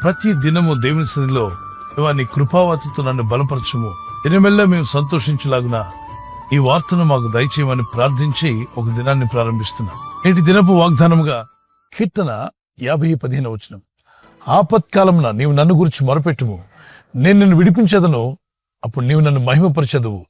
ప్రతి దినము దేవుని సన్నిధిలో దేవా నీ కృపావతితో నన్ను బలపరచుము, దినమెల్లా మేము సంతోషించలాగున ఈ వార్తను మాకు దయచేయమని ప్రార్థించి ఒక దినాన్ని ప్రారంభిస్తున్నాం. నేటి దినపు వాగ్దానముగా కీర్తన 50:15 ఆపత్కాలమున నీవు నన్ను గురించి మొరపెట్టుము, నేను నిన్ను విడిపించదను, అప్పుడు నీవు నన్ను మహిమపరచదువు.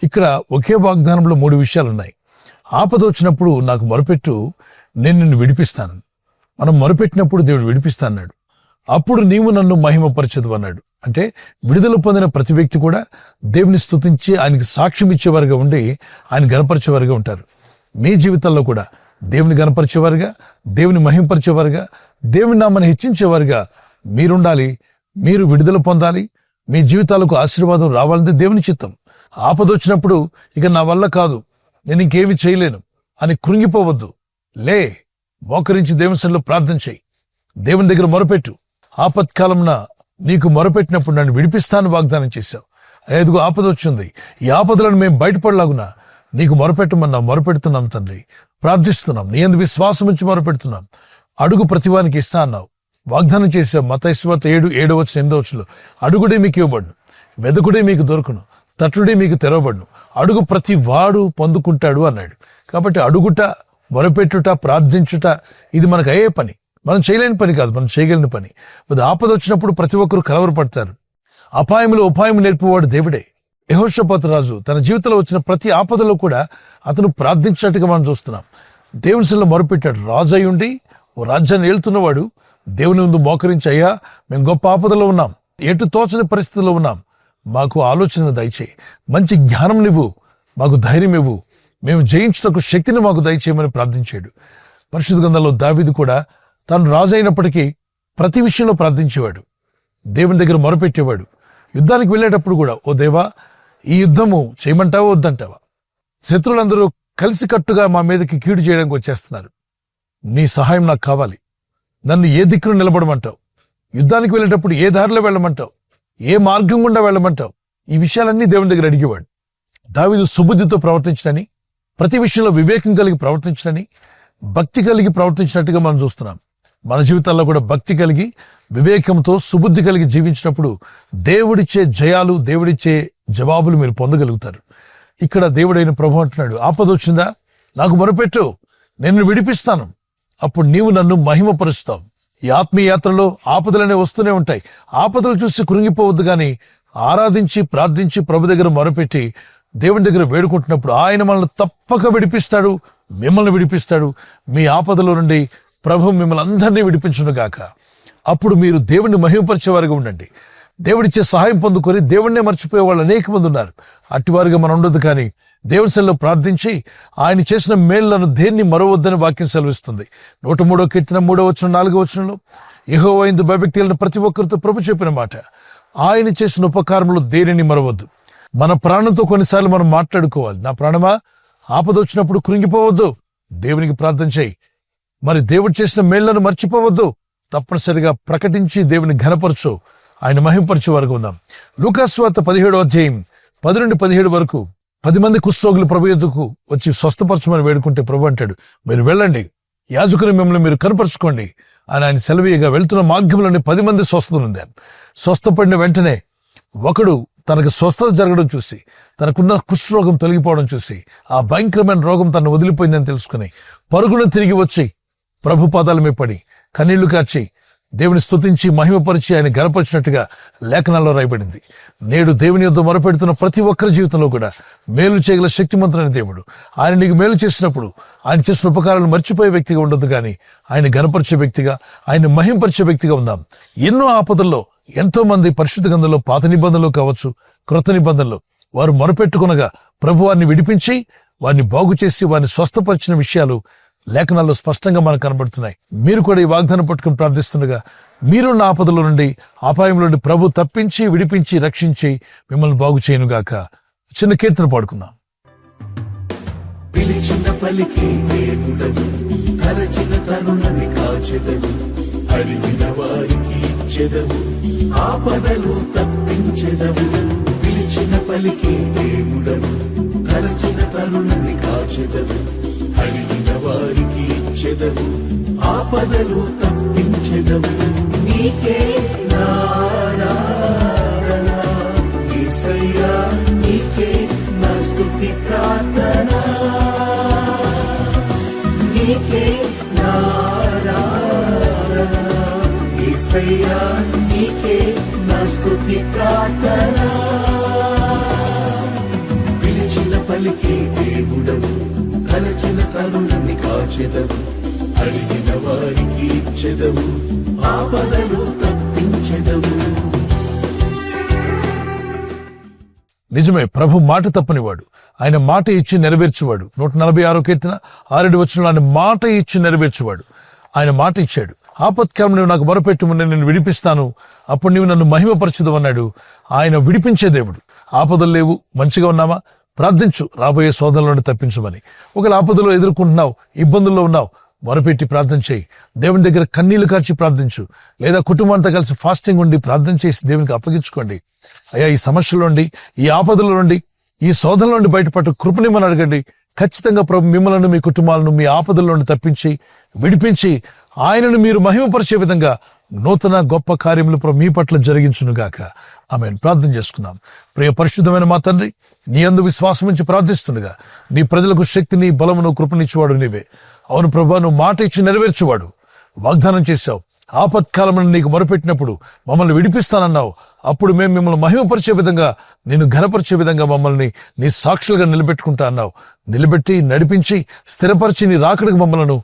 ఇక్కడ ఒకే వాగ్దానంలో 3 విషయాలున్నాయి. ఆపద వచ్చినప్పుడు నాకు మొరపెట్టు, నేను నిన్ను విడిపిస్తాను. మనం మొరపెట్టినప్పుడు దేవుడు విడిపిస్తా అన్నాడు. అప్పుడు నీవు నన్ను మహిమపరచదు అన్నాడు. అంటే విడుదల పొందిన ప్రతి వ్యక్తి కూడా దేవుని స్తుతించి ఆయనకి సాక్ష్యం ఇచ్చేవారుగా ఉండి ఆయన గణపరిచేవారుగా ఉంటారు. మీ జీవితాల్లో కూడా దేవుని గణపరిచేవారుగా, దేవుని మహిమపరిచేవారుగా, దేవుని నామాన్ని హెచ్చించేవారుగా మీరుండాలి. మీరు విడుదల పొందాలి. మీ జీవితాలకు ఆశీర్వాదం రావాలంటే దేవుని చిత్తం. ఆపదొచ్చినప్పుడు ఇక నా వల్ల కాదు, నేను ఇంకేమి చేయలేను అని కృంగిపోవద్దు. లే, మోకరించి దేవుని సన్నిధిలో ప్రార్థన చేయి, దేవుని దగ్గర మొరపెట్టు. ఆపత్కాలంన నీకు మొరపెట్టినప్పుడు నన్ను విడిపిస్తాను వాగ్దానం చేశావు. ఐదుగు ఆపద వచ్చింది. ఈ ఆపదలను మేము బయటపడలాగునా నీకు మొరపెట్టమన్నా మొరపెడుతున్నాం తండ్రి, ప్రార్థిస్తున్నాం. నీ యందు విశ్వాసం ఉంచి మొరపెడుతున్నాం. అడుగు ప్రతివానికి ఇస్తా అన్నావు, వాగ్దానం చేశావు. మత్తయి సువార్త 7:8 అడుగుడే మీకు ఇవ్వబడును, వెదకుడే మీకు దొరుకును, తట్టుడే మీకు తెరవబడును, అడుగు ప్రతి వాడు పొందుకుంటాడు అన్నాడు. కాబట్టి అడుగుట, మొరపెట్టుట, ప్రార్థించుట ఇది మనకు అయ్యే పని. మనం చేయలేని పని కాదు, మనం చేయగలిగిన పని. ఆపద వచ్చినప్పుడు ప్రతి ఒక్కరు కలవరపడతారు. అపాయములో ఉపాయం నేర్పువాడు దేవుడే. యెహోషాపాతు రాజు తన జీవితంలో వచ్చిన ప్రతి ఆపదలో కూడా అతను ప్రార్థించినట్టుగా మనం చూస్తున్నాం. దేవుని సన్నిధిలో మొరపెట్టాడు. రాజు అయి ఉండి ఓ రాజ్యాన్ని ఏలుతున్నవాడు దేవుని ముందు మోకరించి, అయ్యా మేము గొప్ప ఆపదలో ఉన్నాం, ఎటు తోచని పరిస్థితుల్లో ఉన్నాం, మాకు ఆలోచన దయచేయి, మంచి జ్ఞానం ఇవ్వు, మాకు ధైర్యం ఇవ్వు, మేము జయించుటకు శక్తిని మాకు దయచేయమని ప్రార్థించాడు. పరిశుద్ధ గ్రంథంలో దావీదు కూడా తాను రాజు అయినప్పటికీ ప్రతి విషయంలో ప్రార్థించేవాడు, దేవుని దగ్గర మొరపెట్టేవాడు. యుద్ధానికి వెళ్ళేటప్పుడు కూడా, ఓ దేవా ఈ యుద్ధము చేయమంటావా వద్దంటావా? శత్రువులందరూ కలిసికట్టుగా మా మీదకి కీడు చేయడానికి వచ్చేస్తున్నారు, నీ సహాయం నాకు కావాలి, నన్ను ఏ దిక్కును నిలబడమంటావు, యుద్ధానికి వెళ్ళేటప్పుడు ఏ దారిలో వెళ్ళమంటావు, ఏ మార్గం గుండా వెళ్ళమంటావు? ఈ విషయాలన్నీ దేవుని దగ్గర అడిగేవాడు. దావీదు సుబుద్ధితో ప్రవర్తించడని, ప్రతి విషయంలో వివేకం కలిగి ప్రవర్తించడని, భక్తి కలిగి ప్రవర్తించినట్టుగా మనం చూస్తున్నాం. మన జీవితాల్లో కూడా భక్తి కలిగి, వివేకంతో, సుబుద్ధి కలిగి జీవించినప్పుడు దేవుడిచ్చే జయాలు, దేవుడిచ్చే జవాబులు మీరు పొందగలుగుతారు. ఇక్కడ దేవుడైన ప్రభువు అంటున్నాడు, ఆపద వచ్చిందా నాకు మొరపెట్టు, నేను విడిపిస్తాను, అప్పుడు నీవు నన్ను మహిమపరుస్తావు. ఈ ఆత్మీయ యాత్రలో ఆపదలనే వస్తూనే ఉంటాయి. ఆపదలు చూసి కృంగిపోవద్దు, కానీ ఆరాధించి ప్రార్థించి ప్రభు దగ్గర మొరపెట్టి దేవుని దగ్గర వేడుకుంటున్నప్పుడు ఆయన మనల్ని తప్పక విడిపిస్తాడు, మిమ్మల్ని విడిపిస్తాడు. మీ ఆపదలో నుండి ప్రభు మిమ్మల్ని అందరినీ విడిపించునుగాక. అప్పుడు మీరు దేవుణ్ణి మహిమపరిచేవారుగా ఉండండి. దేవుడిచ్చే సహాయం పొందుకొని దేవుణ్ణే మర్చిపోయే వాళ్ళు అనేక మంది ఉన్నారు. అట్టివారుగా మనం ఉండదు, కానీ దేవుని సన్నిధిలో ప్రార్థించి ఆయన చేసిన మేళ్లను దేన్ని మరవద్దని వాక్యం సెలవిస్తుంది. 103వ కీర్తన 3:4 యెహోవా యందు భయభక్తి కలిగిన ప్రతి ఒక్కరితో ప్రభు చెప్పిన మాట, ఆయన చేసిన ఉపకారములు దేనిని మరవద్దు. మన ప్రాణంతో కొన్నిసార్లు మనం మాట్లాడుకోవాలి, నా ప్రాణమా ఆపద వచ్చినప్పుడు కృంగిపోవద్దు, దేవునికి ప్రార్థన చేయి. మరి దేవుడు చేసిన మేళ్లను మర్చిపోవద్దు, తప్పనిసరిగా ప్రకటించి దేవుని ఘనపరచు, ఆయన మహిమపరిచే వరకు ఉందాం. లూకాసు సువార్త 17:10 10 మంది కుష్ఠరోగులు ప్రభు యొద్దకు వచ్చి స్వస్థపరచమని వేడుకుంటే ప్రభు అంటాడు, మీరు వెళ్ళండి, యాజకుని మిమ్మల్ని మీరు కనపరుచుకోండి అని ఆయన సెలవీయగా వెళ్తున్న మార్గంలోని 10 మంది స్వస్థత పొందారు. స్వస్థపడిన వెంటనే ఒకడు తనకు స్వస్థత జరగడం చూసి, తనకున్న కుష్ఠరోగం తొలగిపోవడం చూసి, ఆ భయంకరమైన రోగం తను వదిలిపోయిందని తెలుసుకుని పరుగున తిరిగి వచ్చి ప్రభు పాదాల మీద పడి కన్నీళ్లు కార్చి దేవుని స్తుతించి మహిమపరిచి ఆయన గనపరిచినట్టుగా లేఖనాల్లో రాయబడింది. నేడు దేవుని యొద్ద మొరపెడుతున్న ప్రతి ఒక్కరి జీవితంలో కూడా మేలు చేయగల శక్తిమంతుడైన దేవుడు. ఆయన నీకు మేలు చేసినప్పుడు ఆయన చేసిన ఉపకారాలను మర్చిపోయే వ్యక్తిగా ఉండొద్దు, కానీ ఆయన గనపరిచే వ్యక్తిగా, ఆయన మహిమపరిచే వ్యక్తిగా ఉందాం. ఎన్నో ఆపదల్లో ఎంతో మంది పరిశుద్ధ గ్రంథంలో పాత నిబంధనలు కావచ్చు, క్రొత్త నిబంధనలు వారు మొరపెట్టుకునగా ప్రభు వారిని విడిపించి వారిని బాగు చేసి వారిని స్వస్థపరిచిన విషయాలు లేఖనాల్లో స్పష్టంగా మనకు కనబడుతున్నాయి. మీరు కూడా ఈ వాగ్దానం పట్టుకుని ప్రార్థిస్తుండగా మీరున్న ఆపదల నుండి, అపాయంలో నుండి ప్రభు తప్పించి, విడిపించి, రక్షించి మిమ్మల్ని బాగు చేయనుగాక. చిన్న కీర్తన పాడుకుందాం. పిలిచిన పలికి దేవుడవు, తలచిన తరుణని కాచెదవు, అడిగిన వారికి ఇచ్చెదవు, ఆపదలు తప్పించెదవు. పిలిచిన పలికి దేవుడవు, తలచిన తరుణుని కాచెదవు. అడిగిన వారికి ఇచ్చెదవు, ఆపదలు తప్పించెదవు. నీకే నారాధన యేసయ్యా, నీకే నా స్తుతి ప్రార్థన. నీకే నారాధన యేసయ్యా, నీకే నా స్తుతి ప్రార్థన. పిలిచిన పలికి దేవుడవు, తలచిన తరుణుని కాచెదవు. అడిగిన వారికి ఇచ్చెదవు, ఆపదలు తప్పించెదవు. నిజమే, ప్రభు మాట తప్పనివాడు, ఆయన మాట ఇచ్చి నెరవేర్చువాడు. 146 కీర్తన 6 వచనంలో ఆయన మాట ఇచ్చి నెరవేర్చువాడు. ఆయన మాట ఇచ్చాడు. ఆపత్కాలం నువ్వు నాకు మొరపెట్టుము, నేను నిన్ను విడిపిస్తాను, అప్పుడు నీవు నన్ను మహిమపరచుదు అన్నాడు. ఆయన విడిపించే దేవుడు. ఆపదలు లేవు, మంచిగా ఉన్నామా? ప్రార్థించు, రాబోయే శోధనల నుండి తప్పించమని. ఒకవేళ ఆపదలో ఎదుర్కొంటున్నావు, ఇబ్బందుల్లో ఉన్నావు, మొరపెట్టి ప్రార్థన చేయి. దేవుని దగ్గర కన్నీళ్లు కార్చి ప్రార్థించు, లేదా కుటుంబంతో కలిసి ఫాస్టింగ్ ఉండి ప్రార్థన చేసి దేవునికి అప్పగించుకోండి. అయ్యా, ఈ సమస్యల నుండి, ఈ ఆపదల నుండి, ఈ శోధనల నుండి బయటపట్టు కృపనిమ్మని అడగండి. ఖచ్చితంగా ప్రభు మిమ్మల్ని, మీ కుటుంబాలను మీ ఆపదల నుండి తప్పించి విడిపించి ఆయనను మీరు మహిమపరిచే విధంగా నూతన గొప్ప కార్యములు ప్రభు మీ పట్ల జరిగించునుగాక. ఆమేన్. ప్రార్థన చేసుకుందాం. ప్రియ పరిశుద్ధమైన మా తండ్రి, నీ యందు విశ్వాసం ఉంచి ప్రార్థిస్తుండగా నీ ప్రజలకు శక్తిని, బలమును, కృపనిచ్చేవాడు నీవే. అవును ప్రభా, నువ్వు మాట ఇచ్చి నెరవేర్చేవాడు. వాగ్దానం చేశావు, ఆపత్కాలమును నీకు మొరపెట్టినప్పుడు మమ్మల్ని విడిపిస్తానన్నావు. అప్పుడు మేము మిమ్మల్ని మహిమపరిచే విధంగా, నిన్ను ఘనపరిచే విధంగా మమ్మల్ని నీ సాక్షులుగా నిలబెట్టుకుంటా అన్నావు. నిలబెట్టి, నడిపించి, స్థిరపరిచి నీ రాకడకు మమ్మలను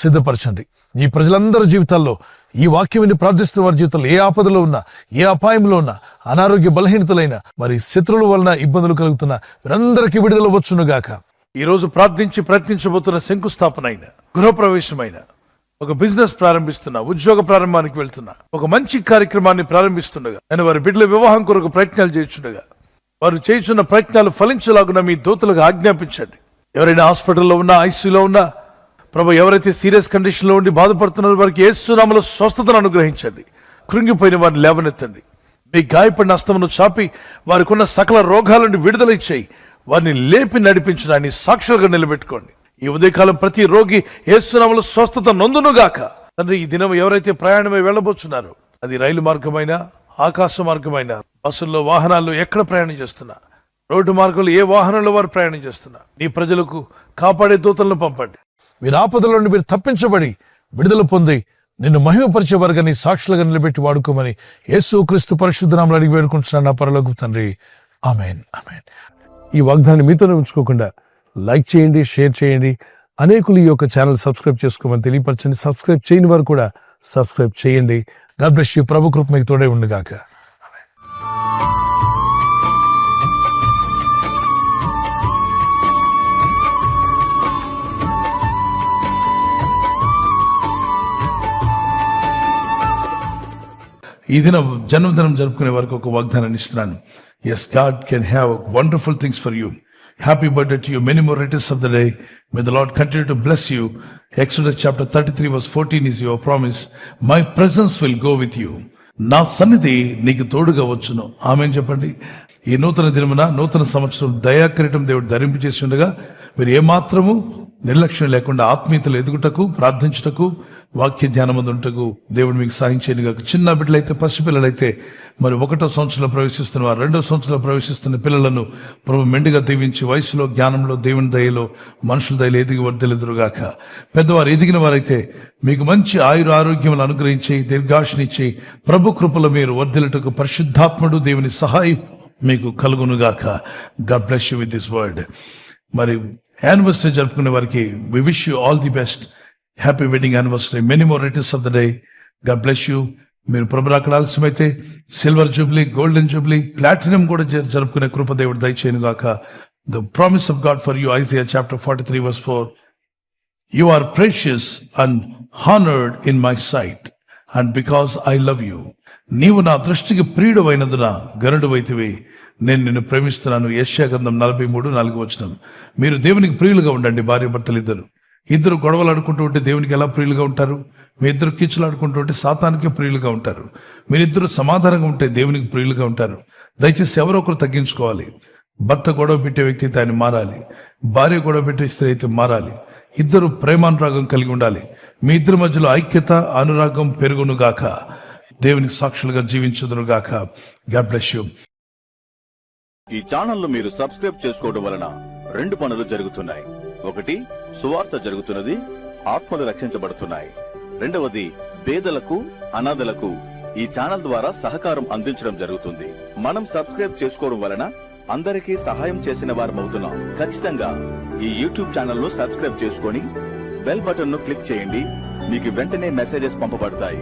సిద్ధపరచండి. నీ ప్రజలందరి జీవితాల్లో ఈ వాక్యం విని ప్రార్థిస్తున్న వారి జీవితంలో ఏ ఆపదలో ఉన్నా, ఏ అపాయంలో ఉన్నా, అనారోగ్య బలహీనతలైన, మరి శత్రువుల వలన ఇబ్బందులు కలుగుతున్న వీరందరికీ విడుదల వచ్చునుగాక. ఈ రోజు ప్రార్థించి ప్రయత్నించబోతున్న శంకుస్థాపన అయిన, గృహప్రవేశమైన, ఒక బిజినెస్ ప్రారంభిస్తున్నా, ఉద్యోగ ప్రారంభానికి వెళ్తున్నా, ఒక మంచి కార్యక్రమాన్ని ప్రారంభిస్తుండగా, నేను వారి బిడ్డల వివాహం కొరకు ప్రయత్నాలు చేస్తుండగా, వారు చేస్తున్న ప్రయత్నాలు ఫలించలాగున మీ దూతలకు ఆజ్ఞాపించండి. ఎవరైనా హాస్పిటల్లో ఉన్నా, ఐసీయూలో ఉన్నా, ప్రభు ఎవరైతే సీరియస్ కండిషన్ లో ఉండి బాధపడుతున్నారో వారికి యేసు నామములో స్వస్థతను అనుగ్రహించండి. కృంగిపోయిన వారిని లేవనెత్తండి. మీ గాయపడిన హస్తమును చాపి వారికి ఉన్న సకల రోగాల నుండి విడుదల ఇచ్చేయి. వారిని లేపి నడిపించడాన్ని సాక్షులుగా నిలబెట్టుకోండి. ఈ ఉదయకాలం ప్రతి రోగి యేసు నామములో స్వస్థత నొందునుగాక. తండ్రి, ఈ దినం ఎవరైతే ప్రయాణమై వెళ్ళబోతున్నారో, అది రైలు మార్గమైనా, ఆకాశ మార్గమైనా, బస్సుల్లో, వాహనాల్లో ఎక్కడ ప్రయాణం చేస్తున్నా, రోడ్డు మార్గంలో ఏ వాహనంలో వారు ప్రయాణం చేస్తున్నా, నీ ప్రజలకు కాపాడే దూతలను పంపండి. వీరి ఆపదల నుండి మీరు తప్పించబడి విడుదల పొంది నిన్ను మహిమపరిచేవారుగా నీ సాక్షులుగా నిలబెట్టి వాడుకోమని యేసు క్రీస్తు పరిశుద్ధ నామములో అడిగి వేడుకుంటున్నాను నా పరలోకపు తండ్రి. ఆమేన్, ఆమేన్. ఈ వాగ్దానాన్ని మీతోనే ఉంచుకోకుండా లైక్ చేయండి, షేర్ చేయండి. అనేకులు ఈ యొక్క ఛానల్ సబ్స్క్రైబ్ చేసుకోమని తెలియపరచండి. సబ్స్క్రైబ్ చేయని వారు కూడా సబ్స్క్రైబ్ చేయండి. God bless you. ప్రభు కృప మీకు తోడే ఉండుగాక. ఈ దినం జన్మదినం జరుపుకునే వారికి ఒక వాగ్దానాన్ని ఇస్తున్నాను. Yes, God can have wonderful things for you. Happy birthday to you. Many more returns of the day. May the Lord continue to bless you. Exodus chapter 33 verse 14 is your promise. My presence will go with you. నా సన్నిధి నీకు తోడుగా వచ్చును. ఆమేన్ చెప్పండి. ఈ నూతన దినమున, నూతన సంవత్సరం దయాకిరీటం దేవుడు ధరింపు చేసి ఉండగా మీరు ఏమాత్రము నిర్లక్ష్యం లేకుండా ఆత్మీయతలు ఎదుగుటకు, ప్రార్థించుటకు, వాక్య ధ్యానమందుంటకు దేవుడు మీకు సాయం చేయనుగా. చిన్న బిడ్డలైతే, పసిపిల్లలైతే, మరి 1వ సంవత్సరంలో ప్రవేశిస్తున్న వారు, 2వ సంవత్సరంలో ప్రవేశిస్తున్న పిల్లలను ప్రభు మెండుగా దీవించి వయసులో, జ్ఞానంలో, దేవుని దయలో, మనుషుల దయలో ఎదిగి వర్ధిల్లుదురుగాక. పెద్దవారు ఎదిగిన వారైతే మీకు మంచి ఆయుర ఆరోగ్యములు అనుగ్రహించి, దీర్ఘాయుష్నిచ్చి, ప్రభు కృపలో మీరు వర్ధిల్లుటకు పరిశుద్ధాత్ముడు దేవుని సహాయం మీకు కలుగునుగాక. God bless you with this word. మరి యానివర్సరీ జరుపుకునే వారికి we wish you all the best. Happy wedding anniversary. Many more returns of the day. God bless you. మీరు ప్రభు రాకడ ఆలస్యమైతే silver jubilee, golden jubilee, platinum కూడా జరుపుకునే కృప దేవుడు దయచేయనుగాక. The promise of God for you, Isaiah chapter 43 verse 4. You are precious and honored in my sight, and because I love you. నీవు నా దృష్టికి ప్రియుడవైనందున గనుడవైతివి, నేను నిన్ను ప్రేమిస్తున్నాను. యెషయా గ్రంథం 43:4. మీరు దేవునికి ప్రియులుగా ఉండండి, భార్య భర్తలు ఇద్దరు. ఇద్దరు గొడవలు ఆడుకుంటూ ఉంటే దేవునికి ఎలా ప్రియులుగా ఉంటారు? మీ ఇద్దరు కీచులు ఆడుకుంటూ ఉంటే సాతానికి ప్రియులుగా ఉంటారు. మీరిద్దరు సమాధానంగా ఉంటే దేవునికి ప్రియులుగా ఉంటారు. దయచేసి ఎవరో ఒకరు తగ్గించుకోవాలి. భర్త గొడవ పెట్టే వ్యక్తి అయితే ఆయన మారాలి. భార్య గొడవ పెట్టే స్త్రీ అయితే మారాలి. ఇద్దరు ప్రేమానురాగం కలిగి ఉండాలి. మీ ఇద్దరి మధ్యలో ఐక్యత, అనురాగం పెరుగును గాక. దేవునికి సాక్షులుగా జీవించుదును గాక. God bless you. ఈ ఛానల్ మీరు సబ్స్క్రైబ్ చేసుకోవడం వలన 2 పనులు జరుగుతున్నాయి. ఒకటి, సువార్త జరుగుతున్నది, ఆత్మలు రక్షించబడుతున్నాయి. రెండవది, పేదలకు, అనాథలకు ఈ ఛానల్ ద్వారా సహకారం అందించడం జరుగుతుంది. మనం సబ్స్క్రైబ్ చేసుకోవడం వలన అందరికీ సహాయం చేసిన వారమవుతున్నాం. ఖచ్చితంగా ఈ యూట్యూబ్ ఛానల్ ను సబ్స్క్రైబ్ చేసుకొని బెల్ బటన్ ను క్లిక్ చేయండి. మీకు వెంటనే మెసేజెస్ పంపబడతాయి.